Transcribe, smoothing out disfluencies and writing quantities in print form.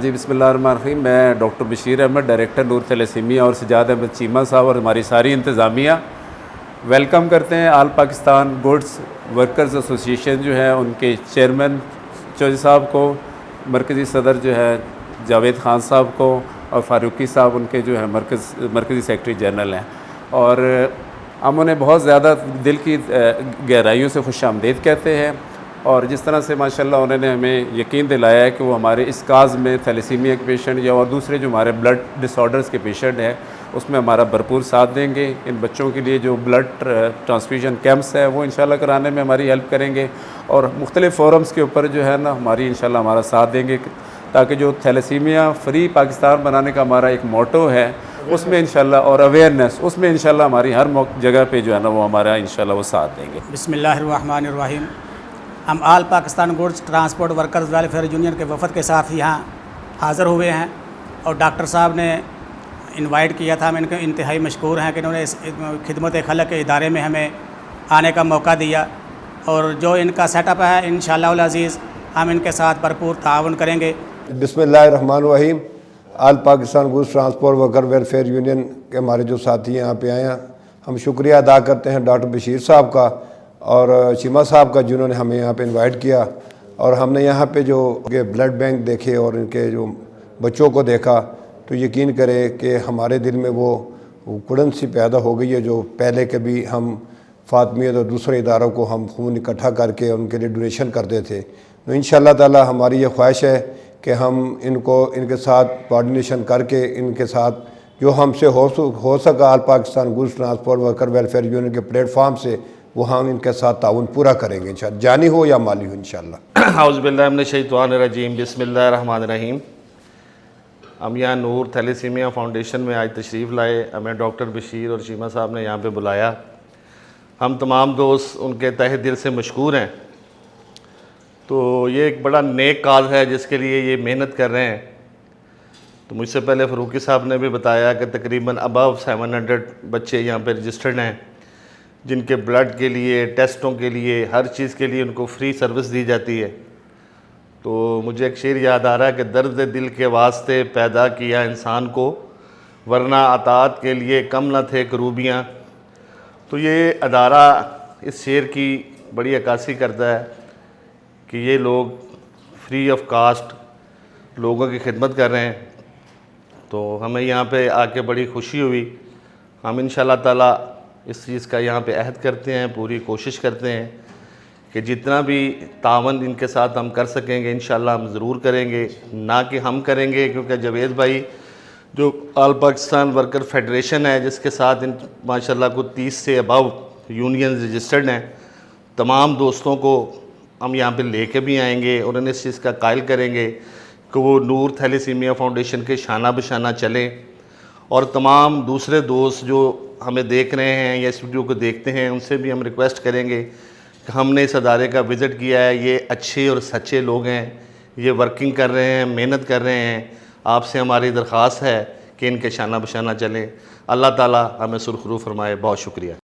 جی بسم اللہ الرحمن الرحیم. میں ڈاکٹر بشیر احمد, ڈائریکٹر نور تھیلیسیمیا اور سجاد احمد چیمہ صاحب اور ہماری ساری انتظامیہ ویلکم کرتے ہیں آل پاکستان گڈس ورکرز ایسوسیشن جو ہے ان کے چیئرمین چودھری صاحب کو, مرکزی صدر جو ہے جاوید خان صاحب کو, اور فاروقی صاحب ان کے جو ہے مرکزی سیکرٹری جنرل ہیں. اور ہم انہیں بہت زیادہ دل کی گہرائیوں سے خوش آمدید کہتے ہیں. اور جس طرح سے ماشاءاللہ انہوں نے ہمیں یقین دلایا ہے کہ وہ ہمارے اس کاز میں تھیلیسیمیا کے پیشنٹ یا اور دوسرے جو ہمارے بلڈ ڈس آرڈرز کے پیشنٹ ہیں اس میں ہمارا بھرپور ساتھ دیں گے. ان بچوں کے لیے جو بلڈ ٹرانسفیوژن کیمپس ہے وہ انشاءاللہ کرانے میں ہماری ہیلپ کریں گے, اور مختلف فورمز کے اوپر جو ہے نا ہماری انشاءاللہ ہمارا ساتھ دیں گے, تاکہ جو تھیلیسیمیا فری پاکستان بنانے کا ہمارا ایک موٹو ہے اس میں انشاءاللہ, اور اویئرنیس اس میں انشاءاللہ ہماری ہر جگہ پہ جو ہے نا وہ ہمارا انشاءاللہ وہ ساتھ دیں گے. بسم اللہ الرحمن الرحیم. ہم all Pakistan goods transport workers welfare union کے وفد کے ساتھ یہاں حاضر ہوئے ہیں, اور ڈاکٹر صاحب نے انوائٹ کیا تھا. ہم ان کے انتہائی مشکور ہیں کہ انہوں نے اس خدمت خلق کے ادارے میں ہمیں آنے کا موقع دیا, اور جو ان کا سیٹ اپ ہے انشاءاللہ العزیز ہم ان کے ساتھ بھرپور تعاون کریں گے. بسم اللہ الرحمن الرحیم. All Pakistan goods transport worker welfare union کے ہمارے جو ساتھی یہاں پہ آئے ہیں, ہم شکریہ ادا کرتے ہیں ڈاکٹر بشیر صاحب کا اور چیمہ صاحب کا جنہوں نے ہمیں یہاں پہ انوائٹ کیا. اور ہم نے یہاں پہ جو بلڈ بینک دیکھے اور ان کے جو بچوں کو دیکھا تو یقین کرے کہ ہمارے دل میں وہ کڑن سی پیدا ہو گئی ہے. جو پہلے کبھی ہم فاطمیت اور دوسرے اداروں کو ہم خون اکٹھا کر کے ان کے لیے ڈونیشن کرتے تھے, تو انشاءاللہ تعالی ہماری یہ خواہش ہے کہ ہم ان کے ساتھ کوآرڈینیشن کر کے ان کے ساتھ جو ہم سے ہو سکا all Pakistan goods transport worker welfare union کے پلیٹ فارم سے وہ ہم ان کے ساتھ تعاون پورا کریں گے انشاءاللہ, جانی ہو یا مالی ہو انشاءاللہ. اعوذ باللہ من الشیطان الرجیم. بسم اللہ الرحمن الرحیم. ہم یہاں نور تھیلیسیمیا فاؤنڈیشن میں آج تشریف لائے. ہمیں ڈاکٹر بشیر اور چیمہ صاحب نے یہاں پہ بلایا. ہم تمام دوست ان کے تہ دل سے مشکور ہیں. تو یہ ایک بڑا نیک کاز ہے جس کے لیے یہ محنت کر رہے ہیں. تو مجھ سے پہلے فاروقی صاحب نے بھی بتایا کہ تقریباً ابو 700 بچے یہاں پہ رجسٹرڈ ہیں جن کے بلڈ کے لیے, ٹیسٹوں کے لیے, ہر چیز کے لیے ان کو فری سروس دی جاتی ہے. تو مجھے ایک شعر یاد آ رہا ہے کہ درد دل کے واسطے پیدا کیا انسان کو, ورنہ اطاعت کے لیے کم نہ تھے کروبیاں. تو یہ ادارہ اس شعر کی بڑی عکاسی کرتا ہے کہ یہ لوگ فری آف کاسٹ لوگوں کی خدمت کر رہے ہیں. تو ہمیں یہاں پہ آ کے بڑی خوشی ہوئی. ہم انشاءاللہ تعالیٰ اس چیز کا یہاں پہ عہد کرتے ہیں, پوری کوشش کرتے ہیں کہ جتنا بھی تعاون ان کے ساتھ ہم کر سکیں گے انشاءاللہ ہم ضرور کریں گے. نہ کہ ہم کریں گے, کیونکہ جاوید بھائی جو آل پاکستان ورکر فیڈریشن ہے جس کے ساتھ ماشاءاللہ کو 30 سے ابو یونینز رجسٹرڈ ہیں, تمام دوستوں کو ہم یہاں پہ لے کے بھی آئیں گے اور انہیں اس چیز کا قائل کریں گے کہ وہ نور تھیلیسیمیا فاؤنڈیشن کے شانہ بشانہ چلیں. اور تمام دوسرے دوست جو ہمیں دیکھ رہے ہیں یا اس ویڈیو کو دیکھتے ہیں ان سے بھی ہم ریکویسٹ کریں گے کہ ہم نے اس ادارے کا وزٹ کیا ہے, یہ اچھے اور سچے لوگ ہیں, یہ ورکنگ کر رہے ہیں, محنت کر رہے ہیں. آپ سے ہماری درخواست ہے کہ ان کے شانہ بشانہ چلیں. اللہ تعالیٰ ہمیں سرخرو فرمائے. بہت شکریہ.